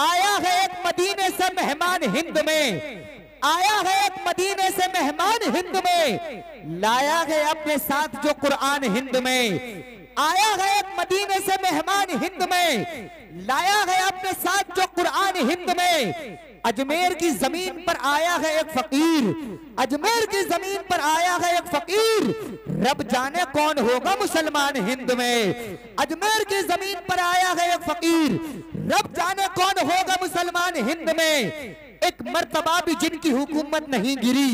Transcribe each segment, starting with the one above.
आया है एक मदीने से मेहमान हिंद में, आया है एक मदीने से मेहमान हिंद में, लाया है अपने साथ जो कुरान हिंद में। आया है एक मदीने से मेहमान हिंद में, लाया है अपने साथ जो कुरान हिंद में। अजमेर की जमीन पर आया है एक फकीर, अजमेर की जमीन पर आया है एक फकीर, रब जाने कौन होगा मुसलमान हिंद में। अजमेर की जमीन पर आया है एक फकीर, रब जाने कौन होगा मुसलमान हिंद में। एक मर्तबा भी जिनकी हुकूमत नहीं गिरी,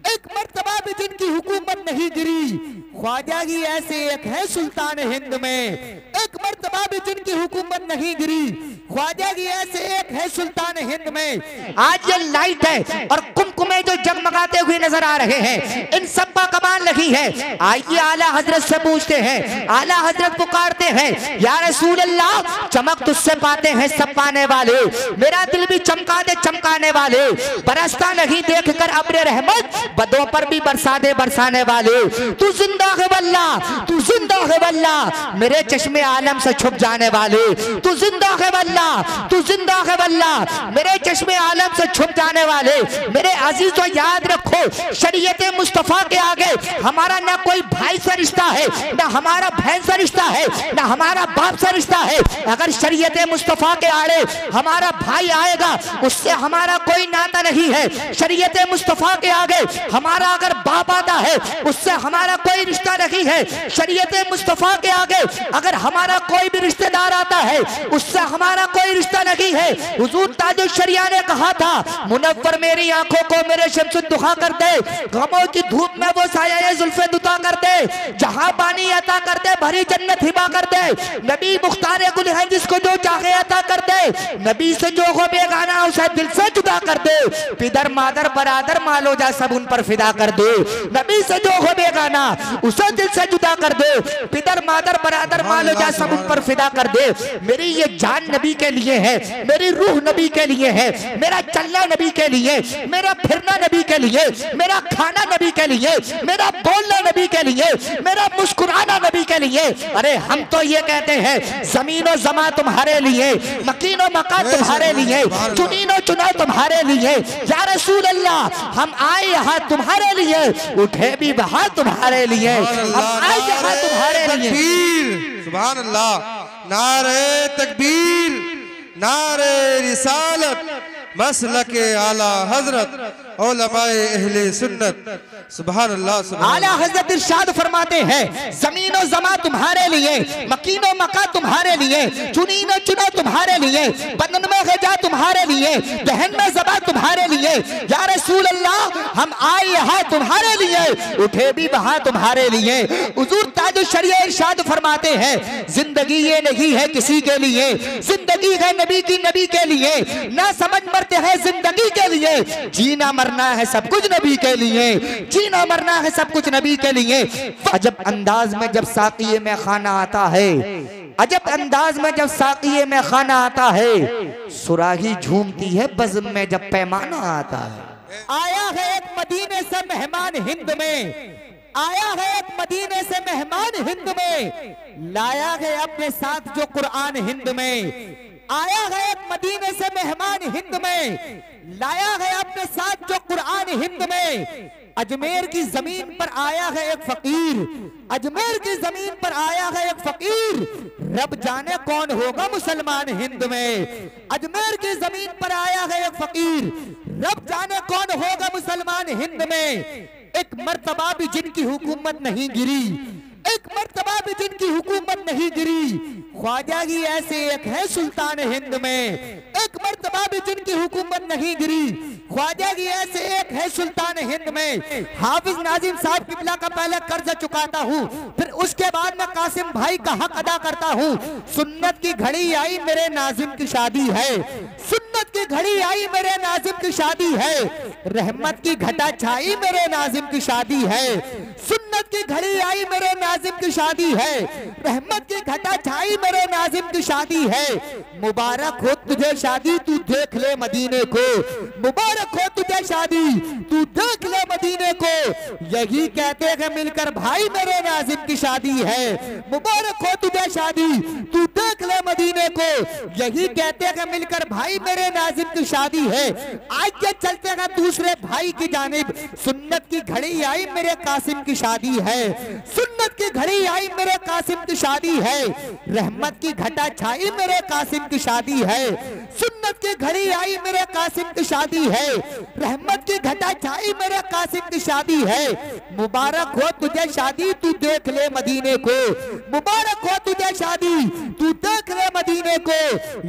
एक मर्तबा भी जिनकी हुकूमत नहीं गिरी, ख्वाजा ही ऐसे एक है सुल्तान हिंद में। एक मर्तबा भी जिनकी हुकूमत नहीं गिरी, ख्वाजा ही ऐसे एक है सुल्तान हिंद में। आज ये लाइट है और कुमकुमे जो जगमगाते हुए नजर आ रहे हैं, इन सब का कमाल नहीं है। आइए आला हजरत से पूछते हैं, आला हजरत पुकारते हैं, या रसूल अल्लाह चमक तुझसे पाते हैं सब पाने वाले, मेरा दिल भी चमका दे चमकाने वाले, बरसता नहीं देख कर अब्र रहमत, बदों पर भी बरसा दे बरसाने वाले। तू जिंदा है वल्ला, तू जिंदा है वल्ला, मेरे चश्मे आलम से छुप जाने वाले। तू जिंदा है वल्ला, तू जिंदा है वल्ला, मेरे चश्मे आलम से छुप जाने वाले। मेरे अजीजों याद रखो, शरीयत मुस्तफा के आगे हमारा ना कोई भाई से रिश्ता है, ना हमारा बहन से रिश्ता है, ना हमारा बाप से रिश्ता है। अगर शरीयत मुस्तफा के आड़े हमारा भाई आएगा, उससे हमारा कोई नाता नहीं है। शरीयत मुस्तफा के आगे हमारा अगर बाप आता है, उससे हमारा कोई रिश्ता नहीं है। शरीयत मुस्तफा के आगे अगर हमारा कोई भी रिश्तेदार आता है, उससे हमारा कोई रिश्ता नहीं है। हुजूर ताजुल शरिया ने कहा था, मुनव्वर मेरी आंखों को मेरे शम्सुद दुखा कर दे, गमों की धूप में वो साया जुल्फे दुता कर दे, जहां पानी अता कर दे, भरी जन्नत हिबा कर दे। नबी मुख्तार गुल है जिसको जो चाहे अता कर दे, नबी से जो हो बेगाना उसे दिल से जुदा कर दे। पिदर मादर बरादर मालो जा सब उन पर फिदा कर दे, नबी से जो हो बेगाना उसे दिल से जुदा कर दे। पिदर मादर बरादर मालो जा सब उन पर फिदा कर दे। मेरी ये जान नबी के लिए है, मेरी रूह नबी के लिए है, मेरा चलना नबी के लिए, मेरा फिरना नबी के लिए, मेरा खाना नबी के लिए, मेरा बोलना नबी के लिए, मेरा मुस्कुराना नबी के लिए। अरे हम तो ये कहते हैं, जमीनो जमा तुम्हारे लिए, मकीनो मका तुम्हारे लिए, चुनीनो चुना तुम्हारे लिए। या रसूल अल्लाह हम आए यहाँ तुम्हारे लिए, उठे भी वहां तुम्हारे लिए, हम आए यहाँ तुम्हारे लिए। सुभान अल्लाह, नारे तकबीर, नारे रिसालत, मसलके आला हजरत उलमाए अहले सुन्नत। सुभान अल्लाह। आला हजरत इरशाद फरमाते हैं, जमीनो जमा तुम्हारे लिए, मकीनो मका तुम्हारे लिए, चुनीनो चुना तुम्हारे लिए, बदन में गजा तुम्हारे लिए, दहन में ज़बा तुम्हारे लिए। या रसूल अल्लाह हम आए यहाँ तुम्हारे लिए, उठे भी वहां तुम्हारे लिए। हुजूर ताजुल शरिया इरशाद फरमाते हैं, जिंदगी ये नहीं है किसी के लिए, जिंदगी है नबी की नबी के लिए। ना समझ मरते हैं जिंदगी के लिए, जीना मरना है सब कुछ नबी के लिए, जीना मरना है सब कुछ नबी के लिए। अजब अंदाज में जब साक़िये में खाना आता है, अजब अंदाज में जब साक़िये में खाना आता है, सुराही झूमती है बज़्म में जब पैमाना आता है। आया है एक मदीने से मेहमान हिंद में, आया है एक मदीने से मेहमान हिंद में, लाया है अपने साथ जो कुरान हिंद में। आया है एक मदीने से मेहमान हिंद में, लाया है अपने साथ जो कुरान हिंद में। अजमेर की जमीन पर आया है एक फकीर, अजमेर की जमीन पर आया है एक फकीर, रब जाने कौन होगा मुसलमान हिंद में। अजमेर की जमीन पर आया है एक फकीर, रब जाने कौन होगा मुसलमान हिंद में। एक मर्तबा भी जिनकी हुकूमत नहीं गिरी, एक मर्तबा भी जिनकी हुकूमत नहीं गिरी, ख्वाजा ही ऐसे एक है सुल्तान हिंद में। एक मर्तबा भी जिनकी हुकूमत नहीं गिरी, ख्वाजा ही ऐसे एक है सुल्तान हिंद में। हाफिज नाजिम साहब किबला का पहले कर्ज चुकाता हूँ, फिर उसके बाद में कासिम भाई का हक अदा करता हूँ। सुन्नत की घड़ी आई मेरे नाजिम की शादी है, सुन्नत की की घड़ी आई मेरे नाजिम की शादी है, रहमत की घटा छाई मेरे नाजिम की शादी है। सुन्नत की घड़ी आई मेरे नाजिम की शादी है, रहमत की घटा छाई मेरे नाजिम की शादी है। मुबारक हो तुझे शादी तू देख ले मदीने को, मुबारक हो तुझे शादी तू देख ले मदीने को। यही कहते हैं मिलकर भाई मेरे नाजिम की शादी है, मुबारक हो तुझे शादी तू देख ले मदीने को। यही कहते हैं मिलकर भाई मेरे नाजिम की शादी है। आज ये चलते हैं दूसरे भाई की जानिब। सुन्नत की घड़ी आई मेरे कासिम की शादी है, सुन्नत की घड़ी आई मेरे कासिम की शादी है। रहमत की घटा छाई मेरे कासिम की शादी है, सुन्नत की घड़ी आई मेरे कासिम की शादी है। रहमत की घटा छाई मेरे कासिम की शादी है। मुबारक हो तुझे शादी तू देख ले मदीने को, मुबारक हो तुझे शादी तू देख ले मदीने को।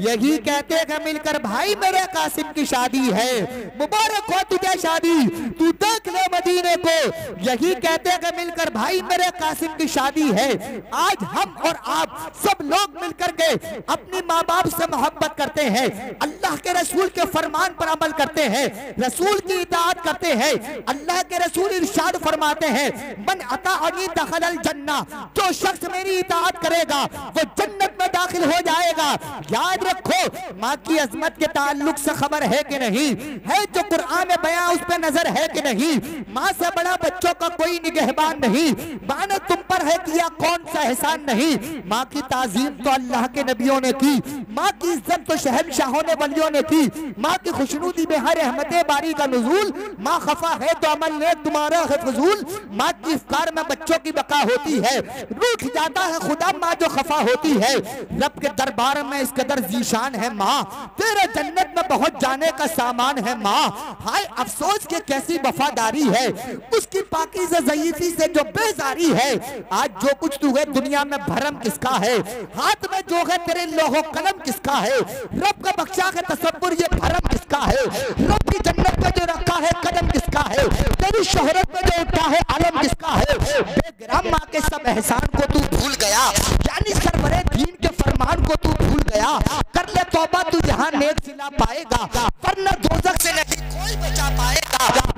यही कहते हैं मिलकर भाई मेरे कासिम की शादी है, मुबारक हो तुझे शादी तू देख ले मदीने को। यही कहते हैं मिलकर भाई मेरे कासिम की शादी है। आज हम और आप सब लोग मिलकर के अपनी माँ बाप से मोहब्बत करते हैं, अल्लाह के रसूल के फरमान पर अमल करते हैं, रसूल की इताअत करते हैं। अल्लाह के रसूल इरशाद फरमाते हैं मन अताअनी दखलल जन्ना, जो शख्स मेरी इताअत करेगा वो जन्नत में दाखिल हो जाएगा। याद रखो माँ की अजमत के ताल्लुक से खबर है कि नहीं है, जो कुरान में बयां उस पर नजर है कि नहीं। माँ से बड़ा बच्चों का कोई निगहबान नहीं, माँ ने तुम पर है किया कौन सा एहसान नहीं। माँ की ताजीम तो अल्लाह के नबियों ने की, माँ की इज्जत तो शहंशाहों ने वलियों ने की। माँ की खुशनुदी में हर रहमत बारी का नुज़ूल, माँ खफा है तो अमल ने तुम्हारा है फजूल। माँ की इफ्तार में बच्चों की बका होती है, रूठ जाता है खुदा माँ जो खफा होती है। रब के दरबार में इस कदर जीशान है माँ, तेरे जन्नत में पहुंच जाने का सामान है माँ। हाय अफसोस के कैसी वफादारी है उसकी पाकीज़ा ज़ईफ़ी से जो बेजारी है। आज जो कुछ तू है दुनिया में भरम किसका है, हाथ में जो है तेरे लोहो कलम किसका है। रब का बख्शा है तसव्वुर ये भरम किसका है, रब की जन्नत में जो रखा है कदम किसका है, तेरी शोहरत में जो उठा है आलम किसका है। बेगराम माँ के सब एहसान को तू भूल गया, यानी सरवरे दीन के फरमान को तू भूल गया। कर ले तौबा तू यहाँ नेक सिला पाएगा, वरना दोज़ख से नहीं कोई बचा पाएगा।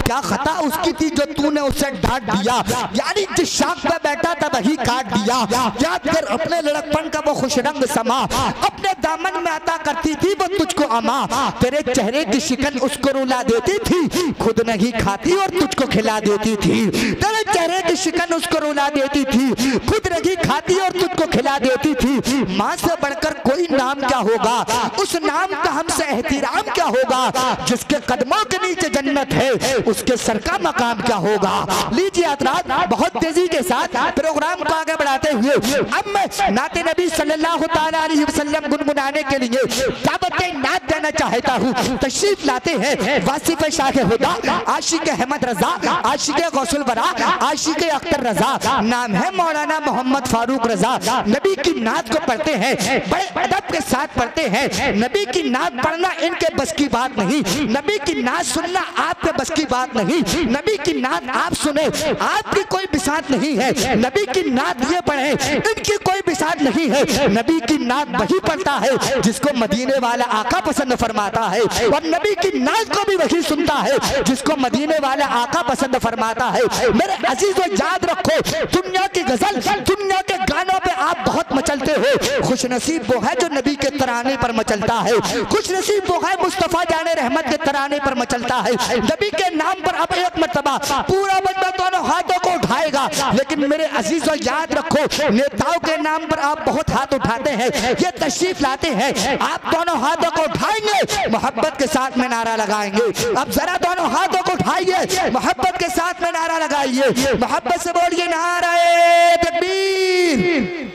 क्या खता उसकी थी जो तूने उसे डांट दिया, यानी जिस शाख पे बैठा था वही काट दिया। याद कर अपने लड़कपन का वो खुश रंग समा, अपने दामन में अता करती थी वो तुझको अमा। तेरे चेहरे की शिकन उसको रुला देती थी, खुद नहीं खाती और तुझको खिला देती थी। तेरे चेहरे की शिकन उसको रुला देती थी, खुद नहीं खाती और तुझको खिला देती थी। माँ से बढ़कर कोई नाम क्या होगा, उस नाम का हमसे एहतिराम क्या होगा। जिसके कदमों के नीचे जन्नत है उसके सर का मकाम क्या होगा। लीजिए हज़रात बहुत तेजी के साथ प्रोग्राम को आगे बढ़ाते हुए अब मैं नाते नबी सल्लल्लाहु ताला अलैहि वसल्लम गुनगुनाने के लिए दावत नात देना चाहता हूँ। तशरीफ लाते हैं वासिफ शाह हुदा, आशिक अहमद रजा, आशिक गौसुल वरा, आशिक अख्तर रजा, नाम है मौलाना मोहम्मद फारूक रजा। नबी की नात को पढ़ते हैं, बड़े अदब के साथ पढ़ते हैं। नबी की नात पढ़ना इनके बस की बात नहीं, नबी की नात सुनना आपके बस की बात नहीं। नबी की नात आप सुने आपकी कोई बिसात नहीं है, नबी की नात ये पढ़े इनकी कोई बिसात नहीं है। नबी की नात वही पढ़ता है जिसको मदीने वाला आका पसंद फरमाता है, और नबी की नात को भी वही सुनता है जिसको मदीने वाला आका पसंद फरमाता है। मेरे अजीजों याद रखो दुनिया की गजल दुनिया के गानों पे आप बहुत मचलते हो, खुश नसीब वो है जो नबी के तराने पर मचलता है, खुश नसीब वो है मुस्तफा जाने रहमत के तराने पर मचलता है। नबी के नाम पर अब एक मर्तबा पूरा बंदा दोनों हाथों को उठाएगा, लेकिन मेरे अजीजों याद रखो नेताओं के नाम पर आप बहुत हाथ उठाते हैं, ये तशरीफ लाते हैं आप दोनों हाथों को उठाएंगे मोहब्बत के साथ में नारा लगाएंगे। अब जरा दोनों हाथों को उठाइए मोहब्बत के साथ में नारा लगाइए, मोहब्बत से बोलिए नारे तकबीर।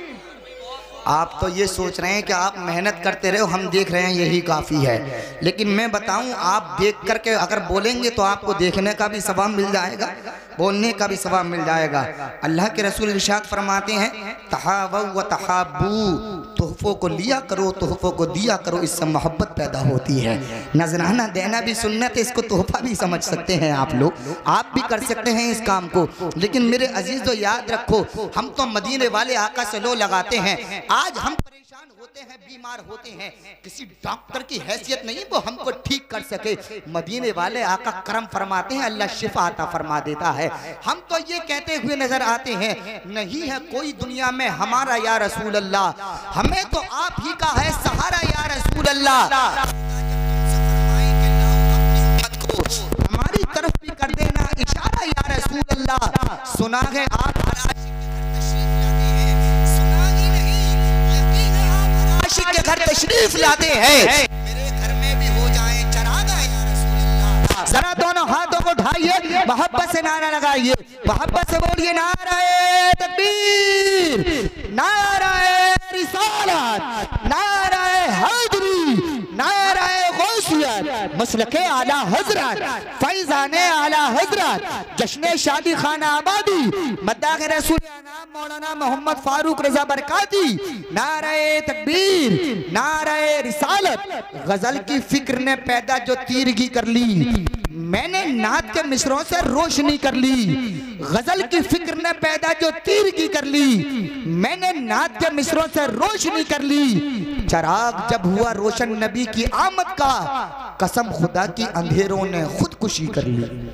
आप तो ये सोच रहे हैं कि आप मेहनत करते रहो, हम देख रहे हैं यही काफ़ी है, लेकिन मैं बताऊं आप देख करके अगर बोलेंगे तो आपको देखने का भी सवाब मिल जाएगा, बोलने का भी सवाब मिल जाएगा। अल्लाह के रसूल इरशाद फरमाते हैं तहावू व तहाबू, तोहफ़ों को लिया करो तोहफ़ों को दिया करो, इससे मोहब्बत पैदा होती है। नजराना देना भी सुन्नत है, इसको तोहफ़ा भी समझ सकते हैं आप लोग, आप भी कर सकते हैं इस काम को। लेकिन मेरे अजीज़ तो याद रखो हम तो मदीने वाले आका से लो लगाते हैं, आज हम परेशान होते हैं, बीमार होते हैं, किसी डॉक्टर की हैसियत नहीं वो हमको ठीक कर सके। मदीने वाले आका करम फरमाते हैं, अल्लाह शिफा अता फरमा देता है। हम तो ये कहते हुए नजर आते हैं, नहीं है कोई दुनिया में हमारा या रसूल अल्लाह, हमें तो आप ही का है सहारा या रसूल अल्लाह। हमारी तरफ भी कर देना इशारा या रसूल अल्लाह। सुना है आप आशिक के घर तशरीफ लाते हैं, मेरे घर में भी हो जाए चरागा या रसूल अल्लाह। जरा दोनों हाथों को उठाइए, मोहब्बत से नारा लगाइए, मोहब्बत से बोलिए नाराए तकबीर, नाराए रिसालत, नाराए हैदरी, नाराए गौसियत, मसलके आला हजरत, फैजाने आला हजरत, जश्न शादी खाना आबादी, मद्दाह रसूल नाम मौलाना मोहम्मद फारूक रजा बरकाती, नाराए तकबीर, नाराए रिसालत। गजल की फिक्र ने पैदा जो तीरगी कर ली, मैंने नात के मिसरों से रोशनी कर ली। गजल की फिक्र ने पैदा जो तीरगी कर ली, मैंने नात के मिसरों से रोशनी कर ली। चराग जब हुआ रोशन नबी की आमद का, कसम खुदा की अंधेरों ने खुदकुशी कर ली।